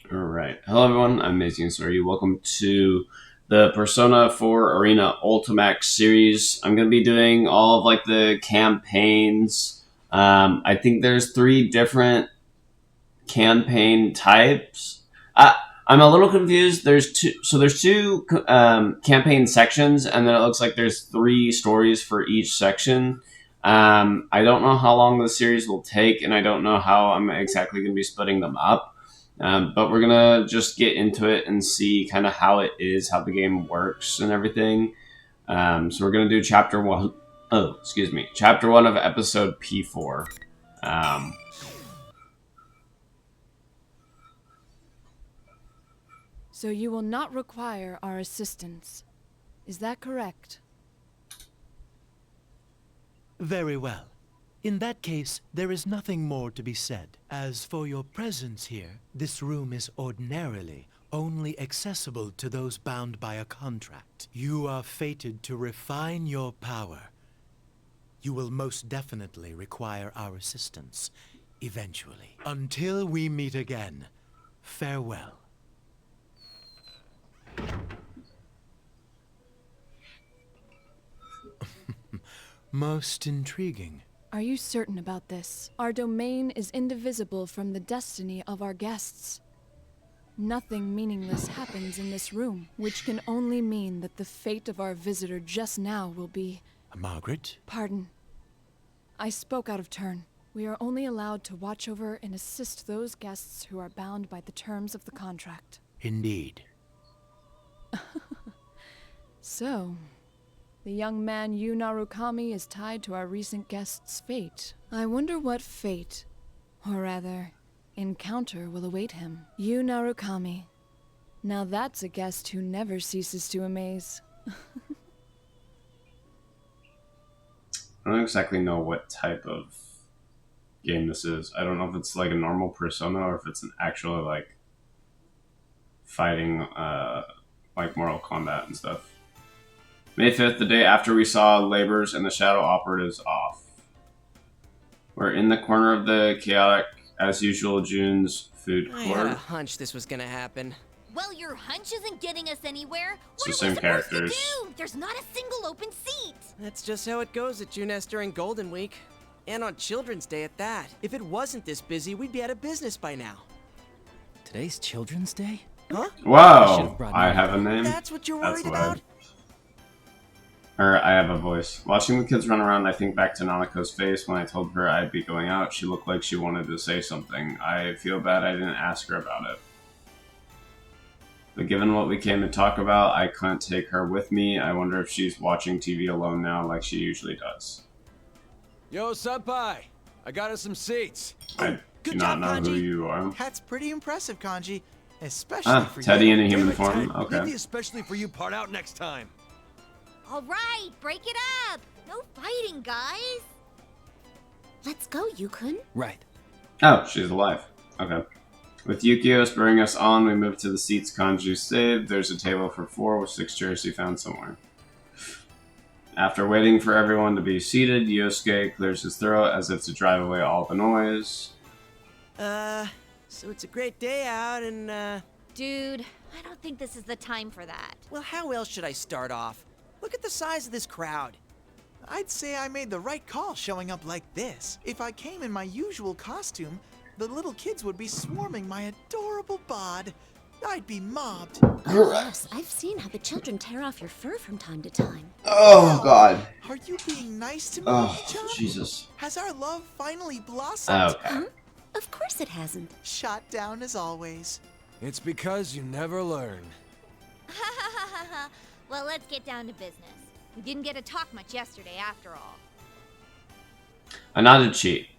Alright. Hello everyone, I'm aMayesingstudios. Welcome to the Persona 4 Arena Ultimax series. I'm going to be doing all of the campaigns. I think there's 3 different campaign types. I'm a little confused. There's two campaign sections, and then it looks like there's 3 stories for each section. I don't know how long the series will take, and I don't know how I'm exactly going to be splitting them up. But we're gonna just get into it and see kind of how it is, how the game works, and everything. So we're gonna do chapter 1. Oh, excuse me, chapter 1 of episode P4. So you will not require our assistance. Is that correct? Very well. In that case, there is nothing more to be said. As for your presence here, this room is ordinarily only accessible to those bound by a contract. You are fated to refine your power. You will most definitely require our assistance, eventually. Until we meet again, farewell. Most intriguing. Are you certain about this? Our domain is indivisible from the destiny of our guests. Nothing meaningless happens in this room, which can only mean that the fate of our visitor just now will be... Margaret? Pardon. I spoke out of turn. We are only allowed to watch over and assist those guests who are bound by the terms of the contract. Indeed. So... the young man Yu Narukami is tied to our recent guest's fate. I wonder what fate, or rather, encounter will await him. Yu Narukami. Now that's a guest who never ceases to amaze. I don't exactly know what type of game this is. I don't know if it's like a normal Persona or if it's an actual fighting like Mortal Kombat and stuff. May 5th, the day after we saw labors and the shadow operatives off. We're in the corner of the chaotic, as usual, June's food court. I had a hunch this was gonna happen. Well, your hunch isn't getting us anywhere. It's What the are we same supposed characters. to do? There's not a single open seat. That's just how it goes at Juness during Golden Week. And on Children's Day at that. If it wasn't this busy, we'd be out of business by now. Today's Children's Day? Huh? Whoa! I have a name. That's what you're That's worried what about? I have a voice. Watching the kids run around, I think back to Nanako's face when I told her I'd be going out. She looked like she wanted to say something. I feel bad I didn't ask her about it. But given what we came to talk about, I couldn't take her with me. I wonder if she's watching TV alone now like she usually does. Yo, Senpai! I got us some seats. I do Good not job, know who Kanji. you are. That's pretty impressive, Kanji. Especially for Teddy you. in a human Damn it, form? Ted. Okay. Leave the especially for you part out next time. All right, break it up. No fighting, guys. Let's go, Yukun. Right. Oh, she's alive. Okay. With Yukio spurring us on, we move to the seats Kanju saved. There's a table for 4 with 6 chairs he found somewhere. After waiting for everyone to be seated, Yosuke clears his throat as if to drive away all the noise. So it's a great day out and, Dude, I don't think this is the time for that. well, how else should I start off? Look at the size of this crowd. I'd say I made the right call showing up like this. If I came in my usual costume, the little kids would be swarming my adorable bod. I'd be mobbed. Yes, I've seen how the children tear off your fur from time to time. Oh, God. Are you being nice to me, Oh, John? Jesus. Has our love finally blossomed? Okay. Of course it hasn't. Shot down as always. It's because you never learn. Well, let's get down to business. We didn't get to talk much yesterday, after all. I nodded cheat.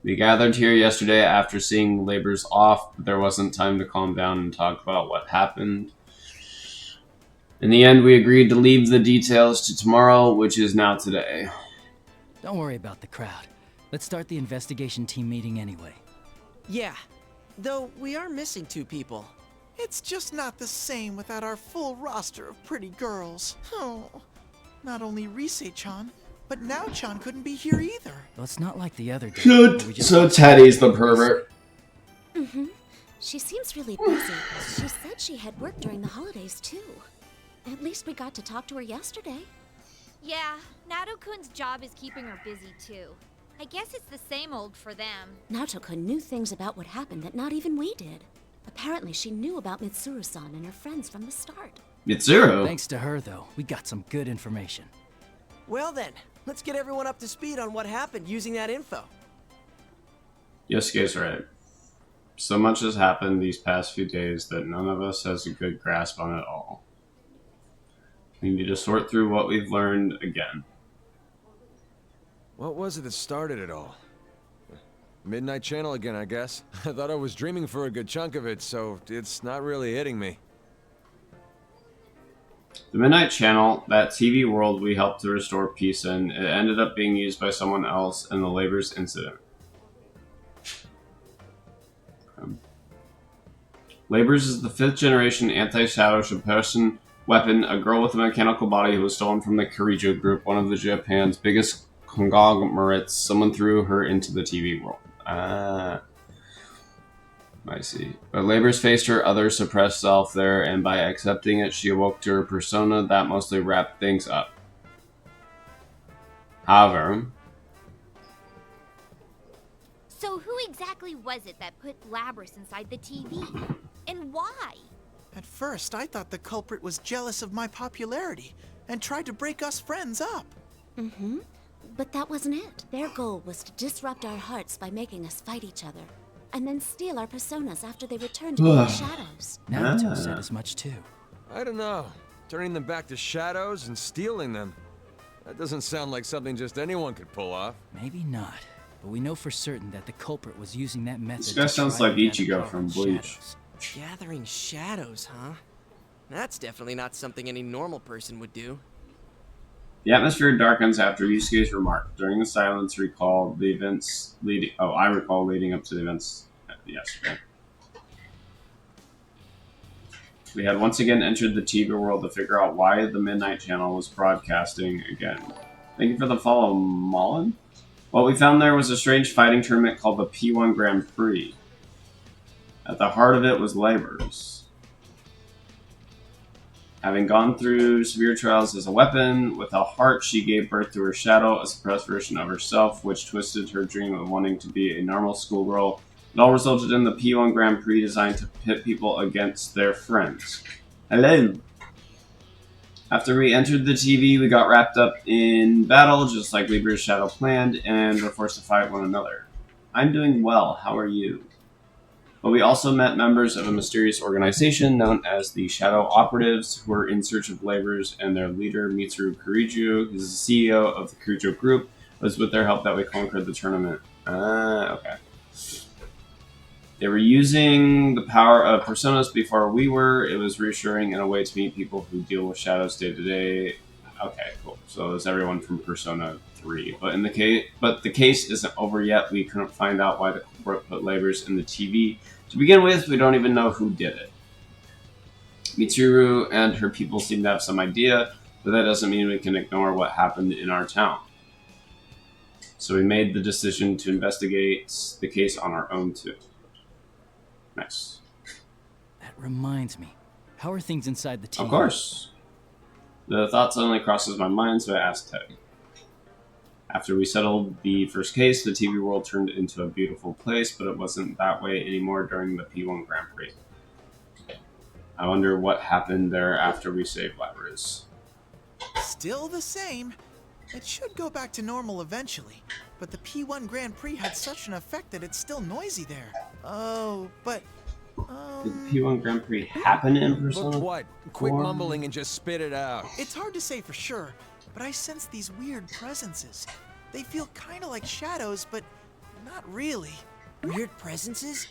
We gathered here yesterday after seeing labors off, but there wasn't time to calm down and talk about what happened. In the end, we agreed to leave the details to tomorrow, which is now today. Don't worry about the crowd. Let's start the investigation team meeting anyway. Yeah, though we are missing 2 people. It's just not the same without our full roster of pretty girls. Oh, not only Rise-chan, but Nao-chan couldn't be here either. Well, it's not like the other day. So, where we just so Teddy's the pervert. Mm-hmm. She seems really busy. She said she had work during the holidays, too. At least we got to talk to her yesterday. Yeah, Nato-kun's job is keeping her busy too. I guess it's the same old for them. Nato-kun knew things about what happened that not even we did. Apparently, she knew about Mitsuru-san and her friends from the start. Mitsuru? Thanks to her, though, we got some good information. Well then, let's get everyone up to speed on what happened using that info. Yosuke's right. So much has happened these past few days that none of us has a good grasp on it all. We need to sort through what we've learned again. What was it that started it all? Midnight Channel again, I guess. I thought I was dreaming for a good chunk of it, so it's not really hitting me. The Midnight Channel, that TV world we helped to restore peace in, it ended up being used by someone else in the Labor's incident. Labor's is the 5th generation anti-shadow suppression weapon, a girl with a mechanical body who was stolen from the Kirijo group, one of Japan's biggest conglomerates. Someone threw her into the TV world. I see. But Labor's faced her other suppressed self there, and by accepting it, she awoke to her persona that mostly wrapped things up. However... So who exactly was it that put Labrys inside the TV? And why? At first, I thought the culprit was jealous of my popularity and tried to break us friends up. Mm-hmm. But that wasn't it. Their goal was to disrupt our hearts by making us fight each other, and then steal our personas after they returned to the shadows. Naruto said as much too. I don't know. Turning them back to shadows and stealing them. That doesn't sound like something just anyone could pull off. Maybe not, but we know for certain that the culprit was using that method. This guy to sounds try like to gather Ichigo power from in Bleach. shadows. Gathering shadows, huh? That's definitely not something any normal person would do. The atmosphere darkens after Yusuke's remark. During the silence, recall the events leading... Oh, I recall leading up to the events yesterday. We had once again entered the TV world to figure out why the Midnight Channel was broadcasting again. Thank you for the follow, Mullen. What we found there was a strange fighting tournament called the P1 Grand Prix. At the heart of it was Labor's. Having gone through severe trials as a weapon, with a heart she gave birth to her shadow, a suppressed version of herself, which twisted her dream of wanting to be a normal schoolgirl. It all resulted in the P1 Grand Prix designed to pit people against their friends. Hello! After we entered the TV, we got wrapped up in battle, just like Libra's shadow planned, and were forced to fight one another. I'm doing well, how are you? But we also met members of a mysterious organization known as the Shadow Operatives, who were in search of Labor's, and their leader, Mitsuru Kirijo, who's the CEO of the Kirijo group. It was with their help that we conquered the tournament. Okay. They were using the power of personas before we were. It was reassuring in a way to meet people who deal with shadows day to day. Okay, cool. So it was everyone from Persona 3. But the case isn't over yet. We couldn't find out why the corporate put Labor's in the TV. To begin with, we don't even know who did it. Mitsuru and her people seem to have some idea, but that doesn't mean we can ignore what happened in our town. So we made the decision to investigate the case on our own too. Nice. That reminds me. How are things inside the TV? Of course. The thought suddenly crosses my mind, so I asked Teddy. After we settled the first case, the TV world turned into a beautiful place, but it wasn't that way anymore during the P1 Grand Prix. I wonder what happened there after we saved Labrys. Still the same. It should go back to normal eventually, but the P1 Grand Prix had such an effect that it's still noisy there. Oh, but... Did the P1 Grand Prix happen in Persona? But what? Quit mumbling and just spit it out. It's hard to say for sure, but I sense these weird presences. They feel kind of like shadows, but not really. Weird presences?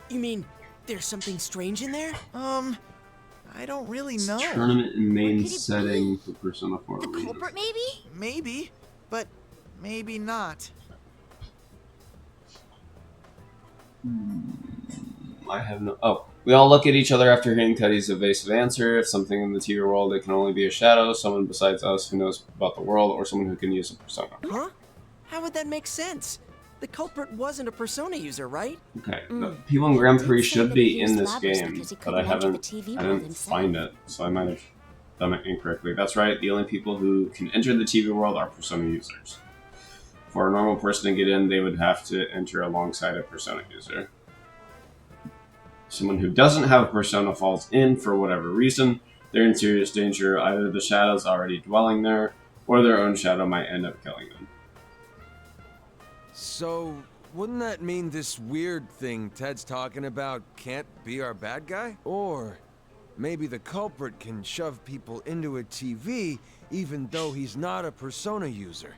You mean there's something strange in there? I don't really know. Tournament and main Could it setting for Persona 4 The Arena. culprit, maybe? Maybe, but maybe not. I have no... Oh. We all look at each other after hearing Teddy's evasive answer. If something in the TV world, it can only be a shadow, someone besides us who knows about the world, or someone who can use a persona. Huh? How would that make sense? The culprit wasn't a Persona user, right? Okay, the P1 Grand Prix Did say should that be he in used this ladders game, because he but I couldn't enter the haven't. TV I world didn't himself. find it, so I might have done it incorrectly. That's right. The only people who can enter the TV world are Persona users. For a normal person to get in, they would have to enter alongside a Persona user. Someone who doesn't have a Persona falls in for whatever reason, they're in serious danger. Either the shadow's already dwelling there, or their own shadow might end up killing them. So, wouldn't that mean this weird thing Ted's talking about can't be our bad guy? Or maybe the culprit can shove people into a TV even though he's not a Persona user.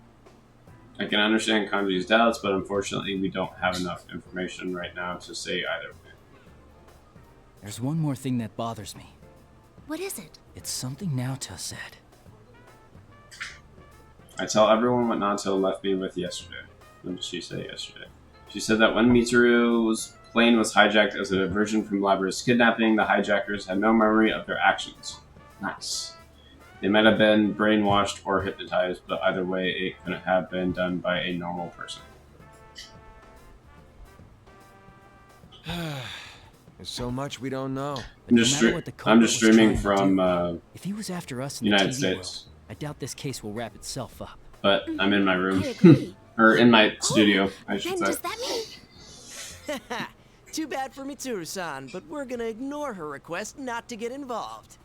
I can understand Kanji's doubts, but unfortunately we don't have enough information right now to say either way. There's one more thing that bothers me. What is it? It's something Naoto said. I tell everyone what Nato left me with yesterday. What did she say yesterday? She said that when Mitsuru's plane was hijacked as a diversion from Labra's kidnapping, the hijackers had no memory of their actions. Nice. They might have been brainwashed or hypnotized, but either way, it couldn't have been done by a normal person. There's so much we don't know. I'm just streaming from If he was after us in the United TV States, world, I doubt this case will wrap itself up. but I'm in my room. I agree. Or in my studio, I should Then say. does that mean... Too bad for Mitsuru-san, but we're gonna ignore her request not to get involved.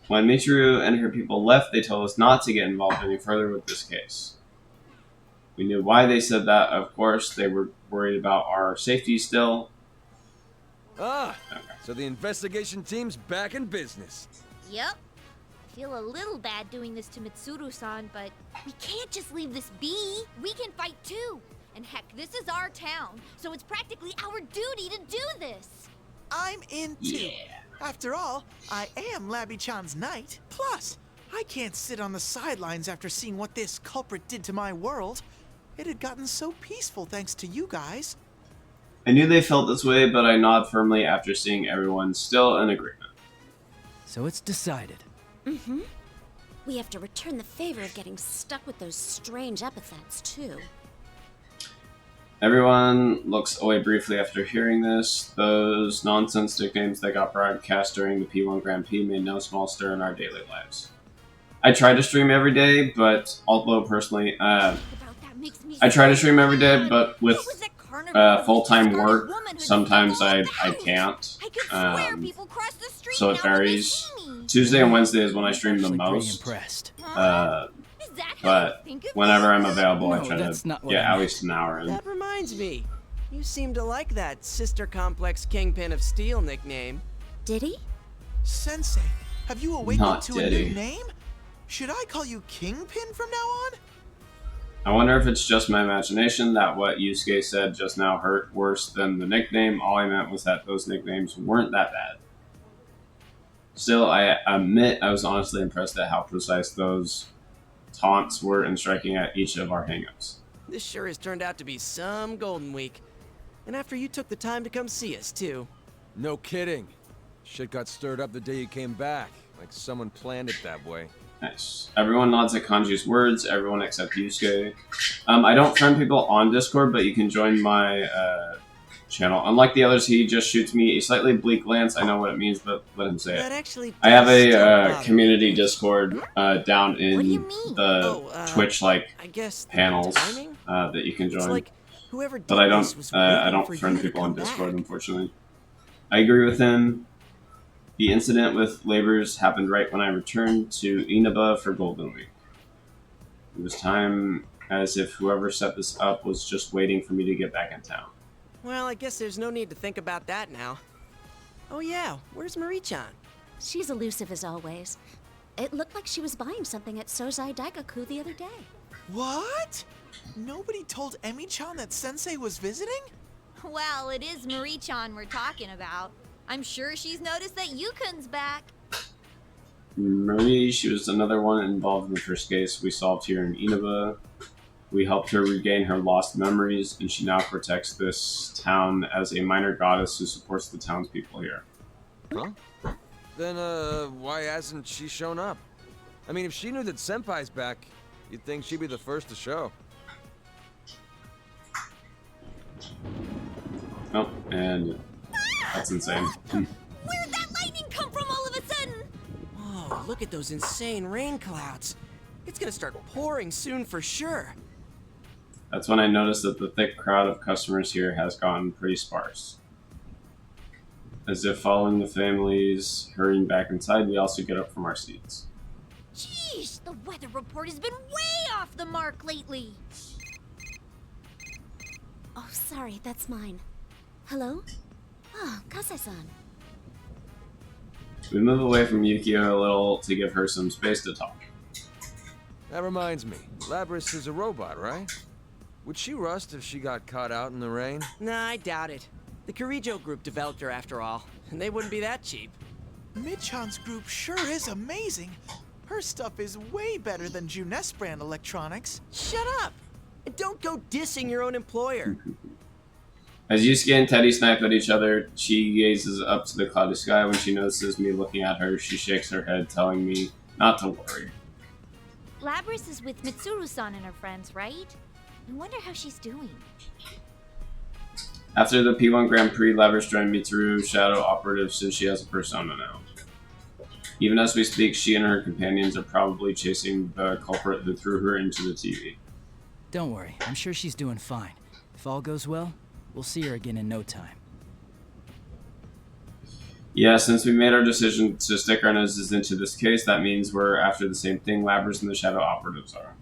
When Mitsuru and her people left, they told us not to get involved any further with this case. We knew why they said that, of course. They were worried about our safety still. Ah, so the investigation team's back in business. Yep. Feel a little bad doing this to Mitsuru-san, but we can't just leave this be. We can fight too. And heck, this is our town, so it's practically our duty to do this. I'm in too. After all, I am Labby-chan's knight. Plus, I can't sit on the sidelines after seeing what this culprit did to my world. It had gotten so peaceful thanks to you guys. I knew they felt this way, but I nod firmly after seeing everyone still in agreement. So it's decided. Mm-hmm. We have to return the favor of getting stuck with those strange epithets, too. Everyone looks away briefly after hearing this. Those nonsense nicknames that got broadcast during the P1 Grand Prix made no small stir in our daily lives. I try to stream every day, but although personally, I try to stream every day, but with full-time work, sometimes I can't. So it varies. Tuesday and Wednesday is when I stream the Actually pretty most. impressed. But whenever I'm available, I No, try that's to not what get I at meant. least an hour in. That reminds me. You seem to like that Sister Complex Kingpin of Steel nickname. Did he? Sensei, have you awakened Not to Diddy. a new name? Should I call you Kingpin from now on? I wonder if it's just my imagination that what Yusuke said just now hurt worse than the nickname. All I meant was that those nicknames weren't that bad. Still, I admit I was honestly impressed at how precise those taunts were in striking at each of our hangups. This sure has turned out to be some Golden Week. And after you took the time to come see us, too. No kidding. Shit got stirred up the day you came back, like someone planned it that way. Nice. Everyone nods at Kanji's words, everyone except Yusuke. I don't friend people on Discord, but you can join my channel. Unlike the others, he just shoots me a slightly bleak glance. I know what it means, but let him say That it. actually I have does still a bother community me. Discord down in What do you mean? the Twitch-like I guess the panels timing? that you can It's join. like whoever did But I this was don't waiting for friend you to people on come Discord, back. unfortunately. I agree with him. The incident with Labors happened right when I returned to Inaba for Golden Week. It was time as if whoever set this up was just waiting for me to get back in town. Well, I guess there's no need to think about that now. Oh yeah, where's Marie-chan? She's elusive as always. It looked like she was buying something at Sozai Daigaku the other day. What? Nobody told Emi-chan that Sensei was visiting? Well, it is Marie-chan we're talking about. I'm sure she's noticed that Yukun's back. Marie, she was another one involved in the first case we solved here in Inaba. We helped her regain her lost memories, and she now protects this town as a minor goddess who supports the townspeople here. Huh? Then, why hasn't she shown up? I mean, if she knew that Senpai's back, you'd think she'd be the first to show. Nope, and that's insane. Where'd that lightning come from all of a sudden? Whoa, look at those insane rain clouds. It's gonna start pouring soon for sure. That's when I noticed that the thick crowd of customers here has gotten pretty sparse. As if following the families hurrying back inside, we also get up from our seats. Jeez, the weather report has been way off the mark lately. Oh, sorry, that's mine. Hello? Oh, Kase-san. We move away from Yukio a little to give her some space to talk. That reminds me, Labrys is a robot, right? Would she rust if she got caught out in the rain? Nah, I doubt it. The Kirijo group developed her after all, and they wouldn't be that cheap. Mid-chan's group sure is amazing. Her stuff is way better than Junes brand electronics. Shut up! And don't go dissing your own employer. As Yusuke and Teddy snipe at each other, she gazes up to the cloudy sky. When she notices me looking at her, she shakes her head, telling me not to worry. Labrys is with Mitsuru-san and her friends, right? I wonder how she's doing. After the P1 Grand Prix, Labrys joined Mitsuru Shadow Operative since she has a persona now. Even as we speak, she and her companions are probably chasing the culprit who threw her into the TV. Don't worry, I'm sure she's doing fine. If all goes well, we'll see her again in no time. Yeah, since we made our decision to stick our noses into this case, that means we're after the same thing Labrys and the Shadow Operatives are.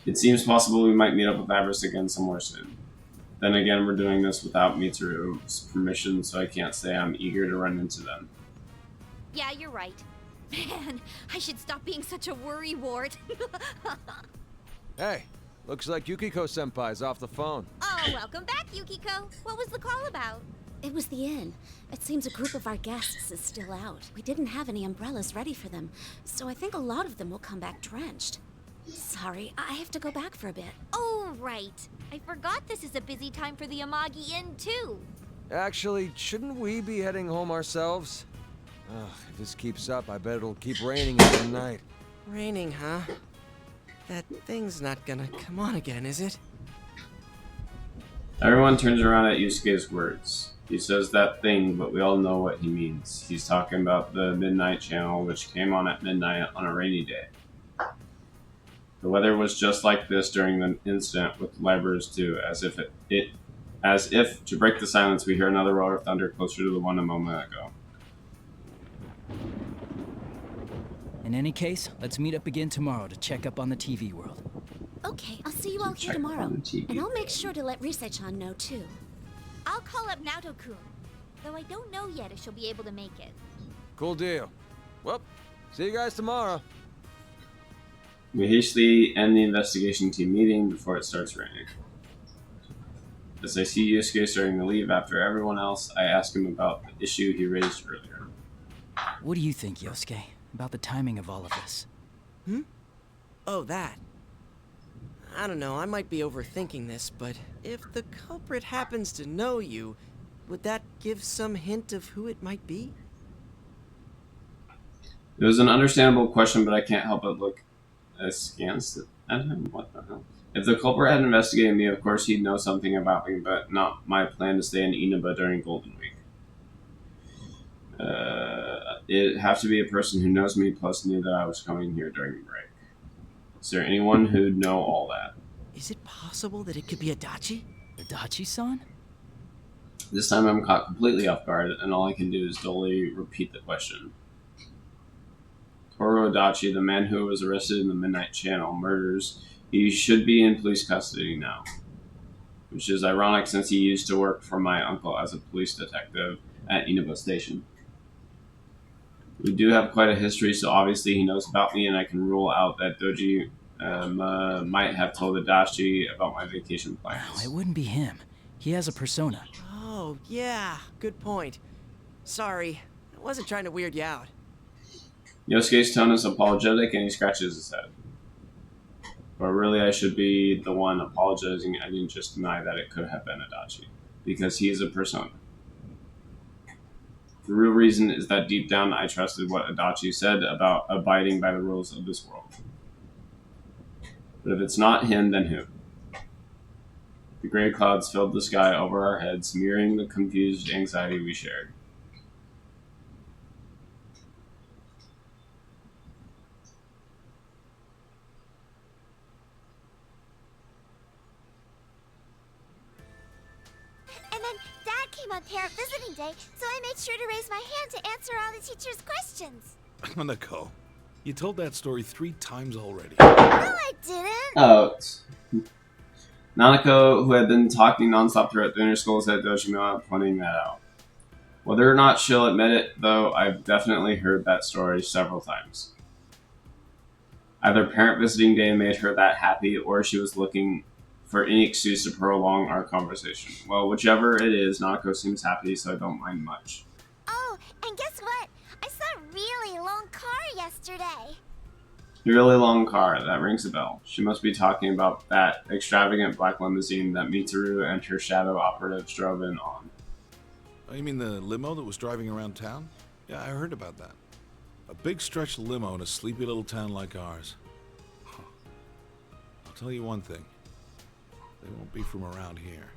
It seems possible we might meet up with Labrys again somewhere soon. Then again, we're doing this without Mitsuru's permission, so I can't say I'm eager to run into them. Yeah, you're right. Man, I should stop being such a worrywart. Hey, looks like Yukiko-senpai's off the phone. Oh, welcome back, Yukiko. What was the call about? It was the inn. It seems a group of our guests is still out. We didn't have any umbrellas ready for them, so I think a lot of them will come back drenched. Sorry, I have to go back for a bit. Oh, right. I forgot this is a busy time for the Amagi Inn, too. Actually, shouldn't we be heading home ourselves? Ugh, if this keeps up, I bet it'll keep raining every night. Raining, huh? That thing's not gonna come on again, is it? Everyone turns around at Yusuke's words. He says that thing, but we all know what he means. He's talking about the Midnight Channel, which came on at midnight on a rainy day. The weather was just like this during the incident with Labrys too, as if to break the silence, we hear another roar of thunder closer to the one a moment ago. In any case, let's meet up again tomorrow to check up on the TV world. Okay, I'll see you all here Check tomorrow. on the TV. And I'll make sure to let Rise-chan know too. I'll call up Naoto-kun, though I don't know yet if she'll be able to make it. Cool deal. Well, see you guys tomorrow. We hastily end the investigation team meeting before it starts raining. As I see Yusuke starting to leave after everyone else, I ask him about the issue he raised earlier. What do you think, Yosuke, about the timing of all of this? Oh, that. I don't know, I might be overthinking this, but if the culprit happens to know you, would that give some hint of who it might be? It was an understandable question, but I can't help but look askance at him. What the hell? If the culprit had investigated me, of course he'd know something about me, but not my plan to stay in Inaba during Golden Week. It'd have to be a person who knows me, plus knew that I was coming here during the break. Is there anyone who'd know all that? Is it possible that it could be Adachi? Adachi-san? This time I'm caught completely off guard, and all I can do is dully repeat the question. Toru Adachi, the man who was arrested in the Midnight Channel murders, he should be in police custody now. Which is ironic since he used to work for my uncle as a police detective at Inaba Station. We do have quite a history, so obviously he knows about me, and I can rule out that Doji might have told Adachi about my vacation No, plans. it wouldn't be him. He has a persona. Oh, yeah, good point. Sorry, I wasn't trying to weird you out. Yosuke's tone is apologetic, and he scratches his head. But really, I should be the one apologizing. I didn't just deny that it could have been Adachi, because he is a persona. The real reason is that deep down I trusted what Adachi said about abiding by the rules of this world. But if it's not him, then who? The gray clouds filled the sky over our heads, mirroring the confused anxiety we shared. And then Dad came on parent visiting day, so I made sure to raise my hand to answer all the teacher's questions. Nicole, you told that story 3 times already. No, I didn't. Oh. Nanako, who had been talking nonstop throughout the inner school, said Dojima, pointing that out. Whether or not she'll admit it, though, I've definitely heard that story several times. Either parent visiting day made her that happy, or she was looking for any excuse to prolong our conversation. Well, whichever it is, Nanako seems happy, so I don't mind much. Oh, and guess what? I saw a really long car yesterday. A really long car, that rings a bell. She must be talking about that extravagant black limousine that Mitsuru and her shadow operatives drove in on. Oh, you mean the limo that was driving around town? Yeah, I heard about that. A big stretch limo in a sleepy little town like ours. Huh. I'll tell you one thing. They won't be from around here.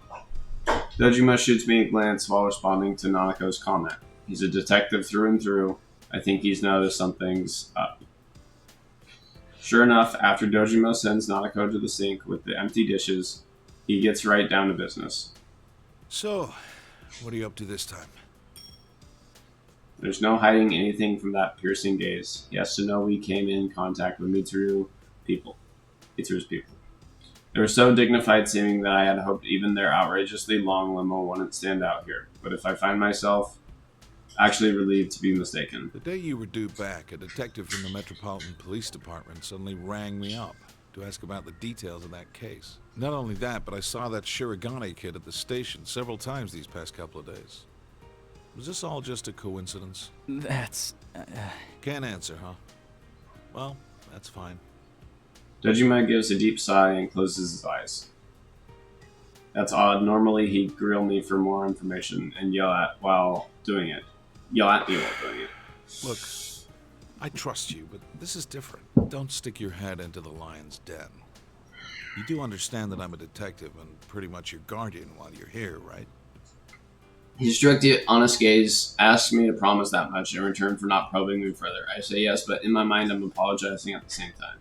Dojima shoots me a glance while responding to Nanako's comment. He's a detective through and through. I think he's noticed something's up. Sure enough, after Dojima sends Nanako to the sink with the empty dishes, he gets right down to business. So, what are you up to this time? There's no hiding anything from that piercing gaze. He has to know we came in contact with Mitsuru's people. They were so dignified seeming that I had hoped even their outrageously long limo wouldn't stand out here. But if I find myself actually relieved to be mistaken. The day you were due back, a detective from the Metropolitan Police Department suddenly rang me up to ask about the details of that case. Not only that, but I saw that Shirogane kid at the station several times these past couple of days. Was this all just a coincidence? That's... Can't answer, huh? Well, that's fine. Dojima gives a deep sigh and closes his eyes. That's odd. Normally he'd grill me for more information and yell at me while doing it. Look, I trust you, but this is different. Don't stick your head into the lion's den. You do understand that I'm a detective and pretty much your guardian while you're here, right? His direct, honest gaze asks me to promise that much in return for not probing me further. I say yes, but in my mind I'm apologizing at the same time.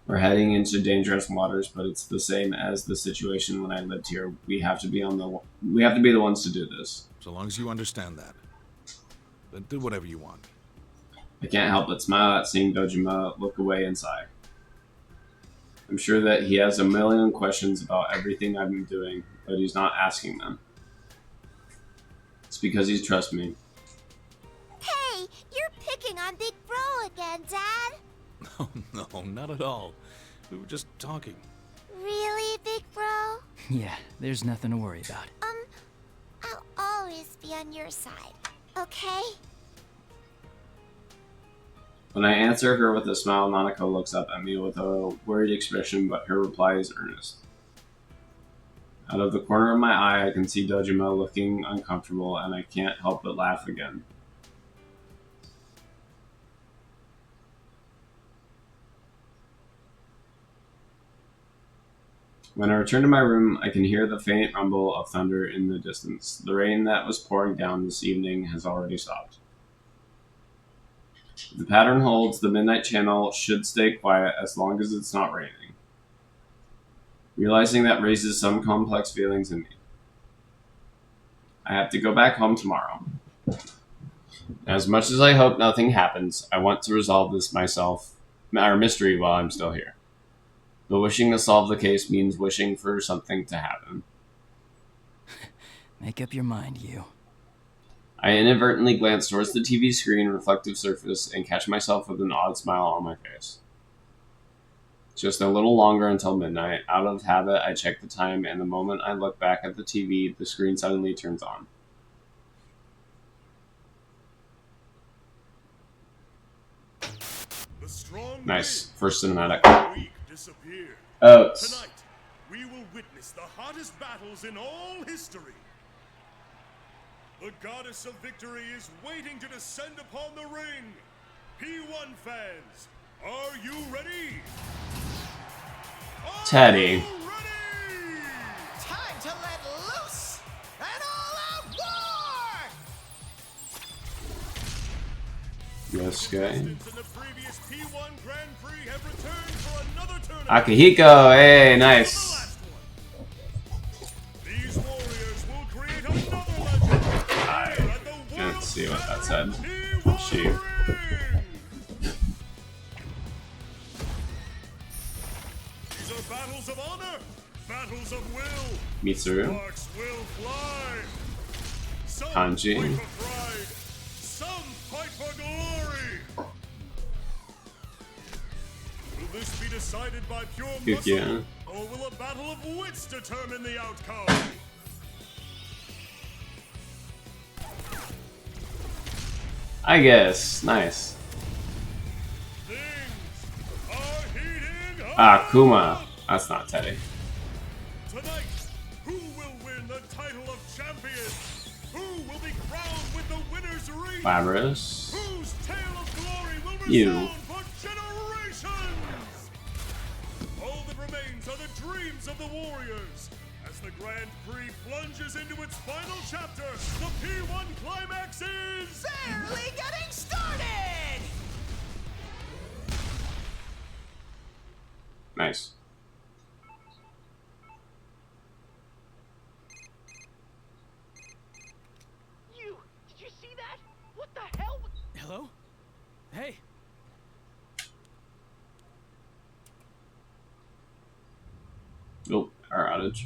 We're heading into dangerous waters, but it's the same as the situation when I lived here. We have to be the ones to do this. So long as you understand that. Then do whatever you want. I can't help but smile at seeing Dojima look away and sigh. I'm sure that he has a million questions about everything I've been doing, but he's not asking them. It's because he trusts me. Hey, you're picking on Big Bro again, Dad. Oh, no, not at all. We were just talking. Really, Big Bro? Yeah, there's nothing to worry about. I'll always be on your side, okay? When I answer her with a smile, Nanako looks up at me with a worried expression, but her reply is earnest. Out of the corner of my eye, I can see Dojima looking uncomfortable, and I can't help but laugh again. When I return to my room, I can hear the faint rumble of thunder in the distance. The rain that was pouring down this evening has already stopped. If the pattern holds, the Midnight Channel should stay quiet as long as it's not raining. Realizing that raises some complex feelings in me. I have to go back home tomorrow. As much as I hope nothing happens, I want to resolve this mystery while I'm still here. But wishing to solve the case means wishing for something to happen. Make up your mind, you. I inadvertently glance towards the TV screen reflective surface and catch myself with an odd smile on my face. Just a little longer until midnight. Out of habit, I check the time, and the moment I look back at the TV, the screen suddenly turns on. Nice. First cinematic. Oh. Tonight, we will witness the hottest battles in all history. The goddess of victory is waiting to descend upon the ring. P1 fans, are you ready? Teddy. Ready? This guy. In the previous P1 Grand Prix have returned for another tournament. Akihiko, hey, nice. These warriors will create another legend. I didn't see what that said. She. These are battles of honor, battles of will. Mitsuru. Sparks will fly. Some Kanji. fight for pride. Some fight for glory. Will this be decided by pure muscle, Yeah. or will a battle of wits determine the outcome? I guess. Nice. Things are heating up. Ah, Kuma. That's not Teddy. Tonight, who will win the title of champion? Who will be crowned with the winner's ring? Labras. Whose tale of glory will You. resound for generations? All that remains are the dreams of the warriors. As the Grand Prix plunges into its final chapter, the P1 climax is Barely getting started! Nice. Did you see that? What the hell? Hello? Hey. Oh, power outage.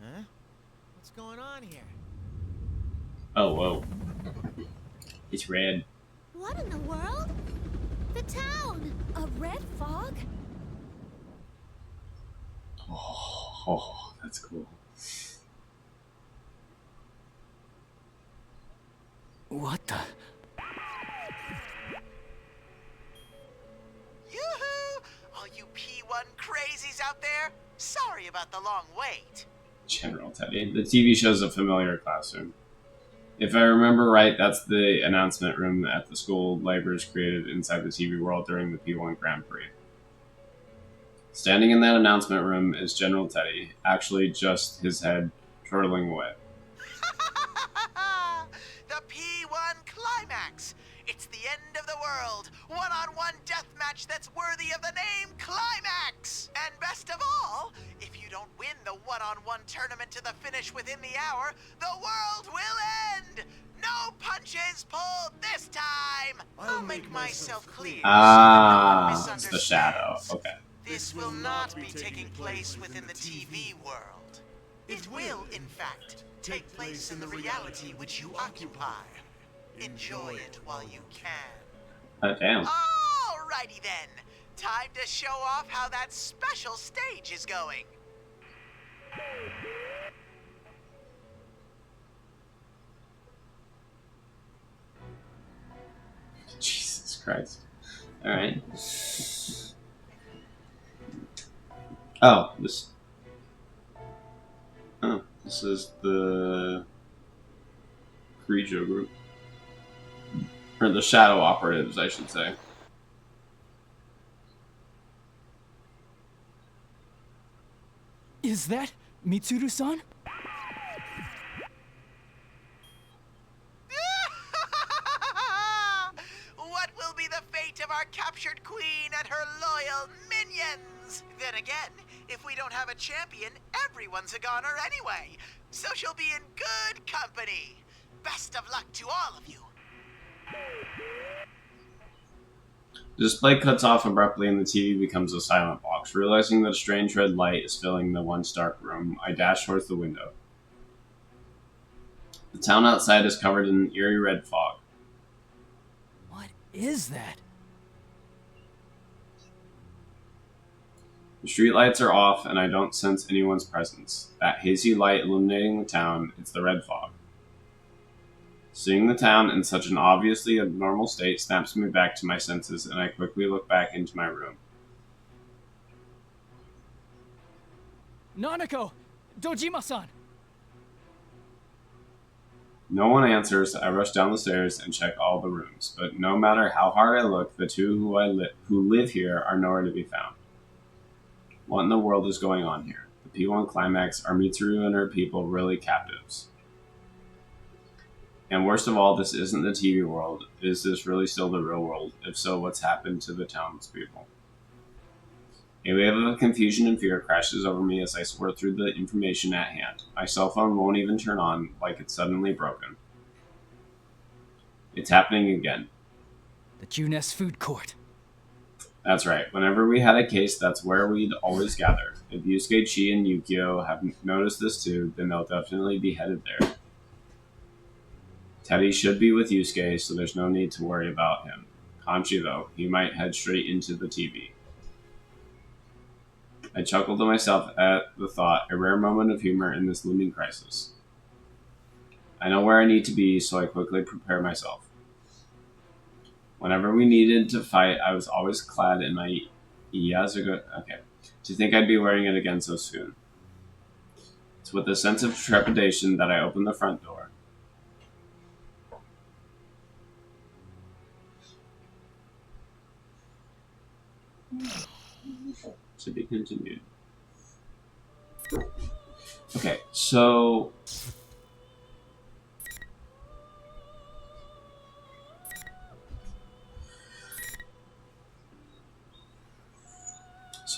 Huh? What's going on here? Oh, whoa. It's red. What in the world? The town! A red fog? Oh, that's cool. What the? Yoo-hoo! All you P1 crazies out there, sorry about the long wait. General Teddy. The TV show's a familiar classroom. If I remember right, that's the announcement room at the school Laborers created inside the TV world during the P1 Grand Prix. Standing in that announcement room is General Teddy, actually just his head turtling away. The P1 climax! It's the end of the world! One-on-one deathmatch that's worthy of the name Climax! And best of all, if you don't win the one-on-one tournament to the finish within the hour, the world will end! No punches pulled this time! I'll make myself clear. Ah, it's the shadow. Okay. This will not be taking place within the TV world. It will, in fact, take place in the reality which you occupy. Enjoy it while you can. Damn. Alrighty then. Time to show off how that special stage is going. Jesus Christ. Alright. Oh, this. Oh, this is the Grijo group. Or the Shadow Operatives, I should say. Is that Mitsuru-san? What will be the fate of our captured queen and her loyal minions? Then again, if we don't have a champion, everyone's a goner anyway. So she'll be in good company. Best of luck to all of you. The display cuts off abruptly and the TV becomes a silent box. Realizing that a strange red light is filling the once dark room, I dash towards the window. The town outside is covered in eerie red fog. What is that? The streetlights are off and I don't sense anyone's presence. That hazy light illuminating the town, it's the red fog. Seeing the town in such an obviously abnormal state snaps me back to my senses, and I quickly look back into my room. Nanako! Dojima-san! No one answers. I rush down the stairs and check all the rooms, but no matter how hard I look, the two who live here are nowhere to be found. What in the world is going on here? The P1 climax. Are Mitsuru and her people really captives? And worst of all, this isn't the TV world. Is this really still the real world? If so, what's happened to the townspeople? A wave of confusion and fear crashes over me as I sort through the information at hand. My cell phone won't even turn on, like it's suddenly broken. It's happening again. The Junes food court. That's right. Whenever we had a case, that's where we'd always gather. If Yusuke, Chi, and Yukio have noticed this too, then they'll definitely be headed there. Teddy should be with Yusuke, so there's no need to worry about him. Kanchi, though, he might head straight into the TV. I chuckled to myself at the thought, a rare moment of humor in this looming crisis. I know where I need to be, so I quickly prepare myself. Whenever we needed to fight, I was always clad in my Yazuga. Okay. To think I'd be wearing it again so soon. It's with a sense of trepidation that I opened the front door. To be continued. Okay, so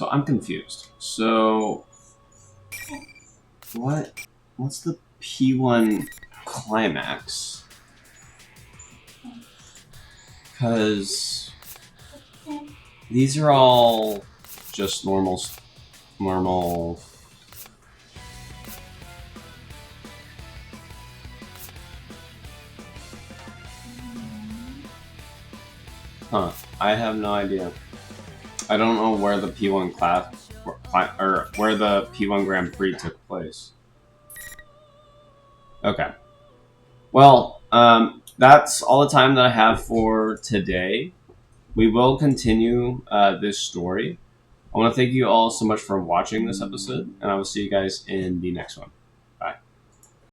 I'm confused. So what's the P1 climax? Because these are all just normal. Huh. I have no idea. I don't know where the P1 class or where the P1 Grand Prix took place. Okay. Well, that's all the time that I have for today. We will continue this story. I want to thank you all so much for watching this episode, and I will see you guys in the next one.